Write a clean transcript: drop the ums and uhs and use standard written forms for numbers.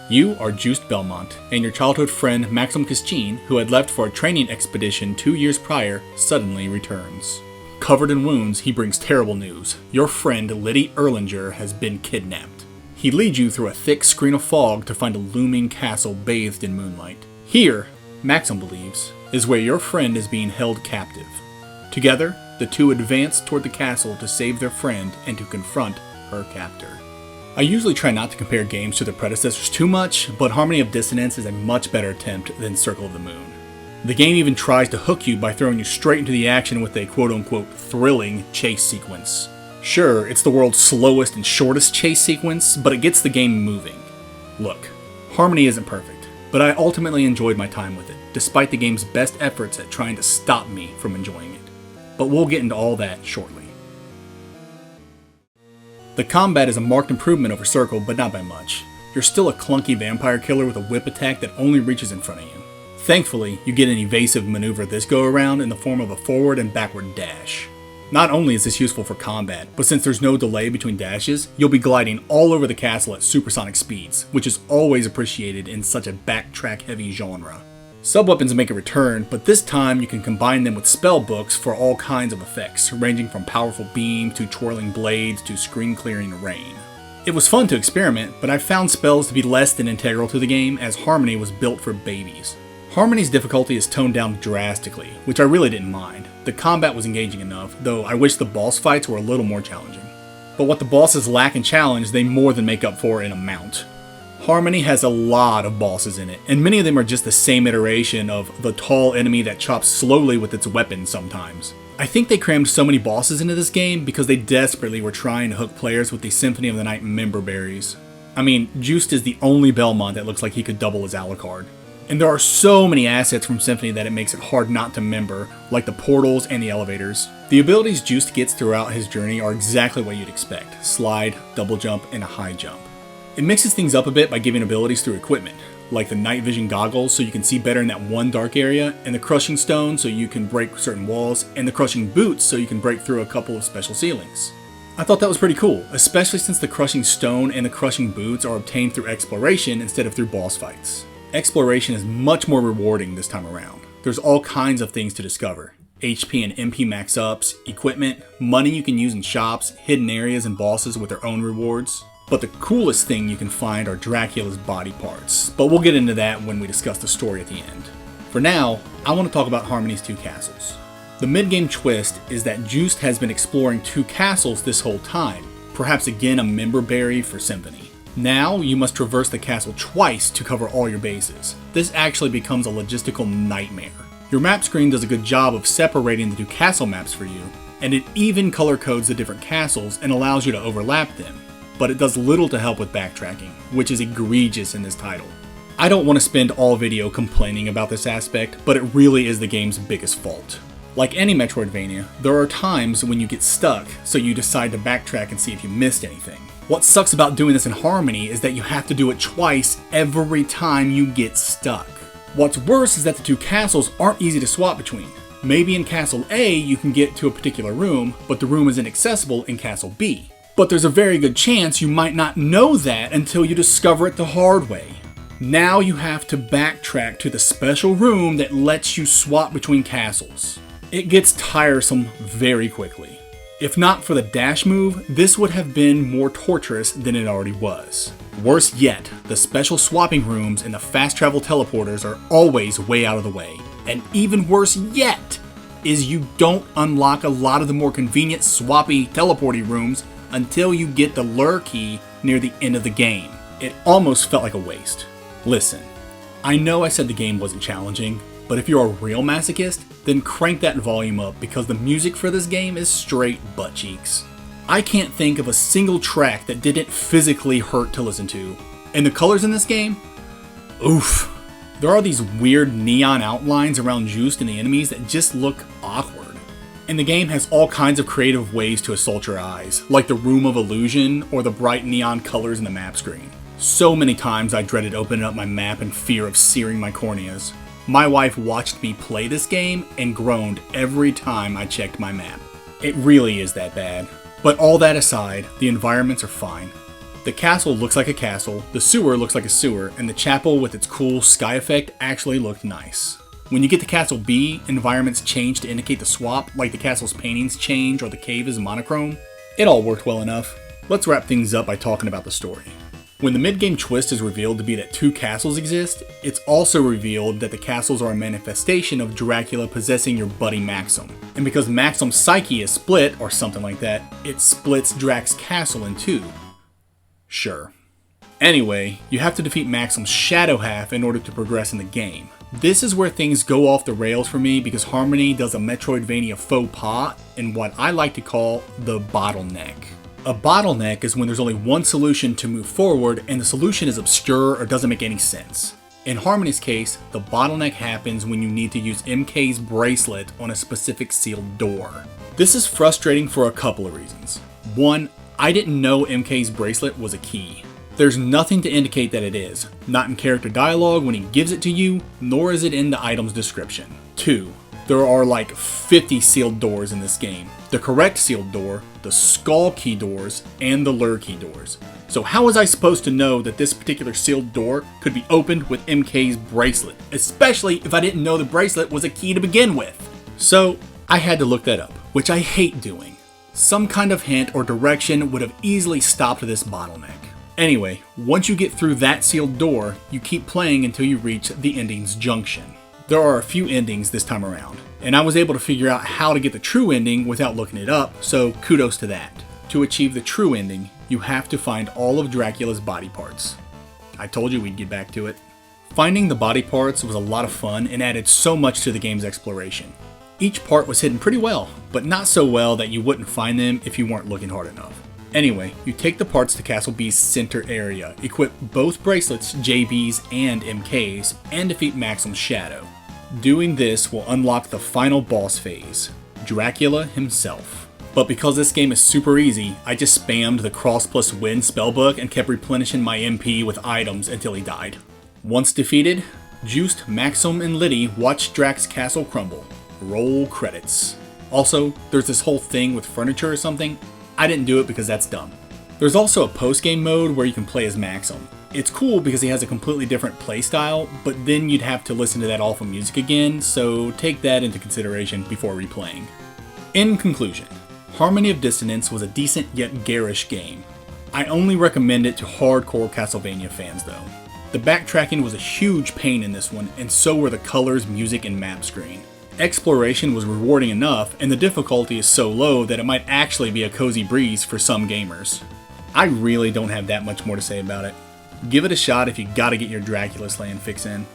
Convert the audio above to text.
You are Juiced Belmont, and your childhood friend Maxim Kistine, who had left for a training expedition 2 years prior, suddenly returns. Covered in wounds, he brings terrible news. Your friend Liddy Erlinger has been kidnapped. He leads you through a thick screen of fog to find a looming castle bathed in moonlight. Here, Maxim believes, is where your friend is being held captive. Together, the two advance toward the castle to save their friend and to confront her captor. I usually try not to compare games to their predecessors too much, but Harmony of Dissonance is a much better attempt than Circle of the Moon. The game even tries to hook you by throwing you straight into the action with a quote-unquote thrilling chase sequence. Sure, it's the world's slowest and shortest chase sequence, but it gets the game moving. Look, Harmony isn't perfect, but I ultimately enjoyed my time with it, despite the game's best efforts at trying to stop me from enjoying it. But we'll get into all that shortly. The combat is a marked improvement over Circle, but not by much. You're still a clunky vampire killer with a whip attack that only reaches in front of you. Thankfully, you get an evasive maneuver this go around in the form of a forward and backward dash. Not only is this useful for combat, but since there's no delay between dashes, you'll be gliding all over the castle at supersonic speeds, which is always appreciated in such a backtrack-heavy genre. Sub-weapons make a return, but this time you can combine them with spell books for all kinds of effects, ranging from powerful beams to twirling blades to screen-clearing rain. It was fun to experiment, but I found spells to be less than integral to the game as Harmony was built for babies. Harmony's difficulty is toned down drastically, which I really didn't mind. The combat was engaging enough, though I wish the boss fights were a little more challenging. But what the bosses lack in challenge, they more than make up for in amount. Harmony has a lot of bosses in it, and many of them are just the same iteration of the tall enemy that chops slowly with its weapons sometimes. I think they crammed so many bosses into this game because they desperately were trying to hook players with the Symphony of the Night member berries. I mean, Juiced is the only Belmont that looks like he could double as Alucard. And there are so many assets from Symphony that it makes it hard not to member, like the portals and the elevators. The abilities Juiced gets throughout his journey are exactly what you'd expect: slide, double jump, and a high jump. It mixes things up a bit by giving abilities through equipment, like the night vision goggles so you can see better in that one dark area, and the crushing stone so you can break certain walls, and the crushing boots so you can break through a couple of special ceilings. I thought that was pretty cool, especially since the crushing stone and the crushing boots are obtained through exploration instead of through boss fights. Exploration is much more rewarding this time around. There's all kinds of things to discover. HP and MP max ups, equipment, money you can use in shops, hidden areas and bosses with their own rewards. But the coolest thing you can find are Dracula's body parts, but we'll get into that when we discuss the story at the end. For now, I want to talk about Harmony's two castles. The mid-game twist is that Juiced has been exploring two castles this whole time, perhaps again a member berry for Symphony. Now, you must traverse the castle twice to cover all your bases. This actually becomes a logistical nightmare. Your map screen does a good job of separating the two castle maps for you, and it even color codes the different castles and allows you to overlap them. But it does little to help with backtracking, which is egregious in this title. I don't want to spend all video complaining about this aspect, but it really is the game's biggest fault. Like any Metroidvania, there are times when you get stuck, so you decide to backtrack and see if you missed anything. What sucks about doing this in Harmony is that you have to do it twice every time you get stuck. What's worse is that the two castles aren't easy to swap between. Maybe in Castle A you can get to a particular room, but the room is inaccessible in Castle B. But there's a very good chance you might not know that until you discover it the hard way. Now you have to backtrack to the special room that lets you swap between castles. It gets tiresome very quickly. If not for the dash move, this would have been more torturous than it already was. Worse yet, the special swapping rooms and the fast travel teleporters are always way out of the way. And even worse yet is you don't unlock a lot of the more convenient swappy teleporty rooms until you get the lure key near the end of the game. It almost felt like a waste. Listen, I know I said the game wasn't challenging, but if you're a real masochist, then crank that volume up because the music for this game is straight butt cheeks. I can't think of a single track that didn't physically hurt to listen to. And the colors in this game? Oof. There are these weird neon outlines around Juiced and the enemies that just look awkward. And the game has all kinds of creative ways to assault your eyes, like the Room of Illusion or the bright neon colors in the map screen. So many times I dreaded opening up my map in fear of searing my corneas. My wife watched me play this game and groaned every time I checked my map. It really is that bad. But all that aside, the environments are fine. The castle looks like a castle, the sewer looks like a sewer, and the chapel with its cool sky effect actually looked nice. When you get to Castle B, environments change to indicate the swap, like the castle's paintings change or the cave is monochrome. It all worked well enough. Let's wrap things up by talking about the story. When the mid-game twist is revealed to be that 2 castles exist, it's also revealed that the castles are a manifestation of Dracula possessing your buddy Maxim. And because Maxim's psyche is split, or something like that, it splits Drac's castle in 2. Sure. Anyway, you have to defeat Maxim's shadow half in order to progress in the game. This is where things go off the rails for me because Harmony does a Metroidvania faux pas in what I like to call the bottleneck. A bottleneck is when there's only one solution to move forward and the solution is obscure or doesn't make any sense. In Harmony's case, the bottleneck happens when you need to use MK's bracelet on a specific sealed door. This is frustrating for a couple of reasons. One, I didn't know MK's bracelet was a key. There's nothing to indicate that it is, not in character dialogue when he gives it to you, nor is it in the item's description. 2. There are like 50 sealed doors in this game. The correct sealed door, the skull key doors, and the lure key doors. So how was I supposed to know that this particular sealed door could be opened with MK's bracelet, especially if I didn't know the bracelet was a key to begin with? So I had to look that up, which I hate doing. Some kind of hint or direction would have easily stopped this bottleneck. Anyway, once you get through that sealed door, you keep playing until you reach the ending's junction. There are a few endings this time around, and I was able to figure out how to get the true ending without looking it up, so kudos to that. To achieve the true ending, you have to find all of Dracula's body parts. I told you we'd get back to it. Finding the body parts was a lot of fun and added so much to the game's exploration. Each part was hidden pretty well, but not so well that you wouldn't find them if you weren't looking hard enough. Anyway, you take the parts to Castle B's center area, equip both bracelets, JB's and MK's, and defeat Maxim's shadow. Doing this will unlock the final boss phase, Dracula himself. But because this game is super easy, I just spammed the cross plus win spellbook and kept replenishing my MP with items until he died. Once defeated, juiced Maxim and Liddy watched Drac's castle crumble. Roll credits. Also, there's this whole thing with furniture or something. I didn't do it because that's dumb. There's also a post-game mode where you can play as Maxim. It's cool because he has a completely different playstyle, but then you'd have to listen to that awful music again, so take that into consideration before replaying. In conclusion, Harmony of Dissonance was a decent yet garish game. I only recommend it to hardcore Castlevania fans though. The backtracking was a huge pain in this one, and so were the colors, music, and map screen. Exploration was rewarding enough, and the difficulty is so low that it might actually be a cozy breeze for some gamers. I really don't have that much more to say about it. Give it a shot if you gotta get your Dracula slaying fix in.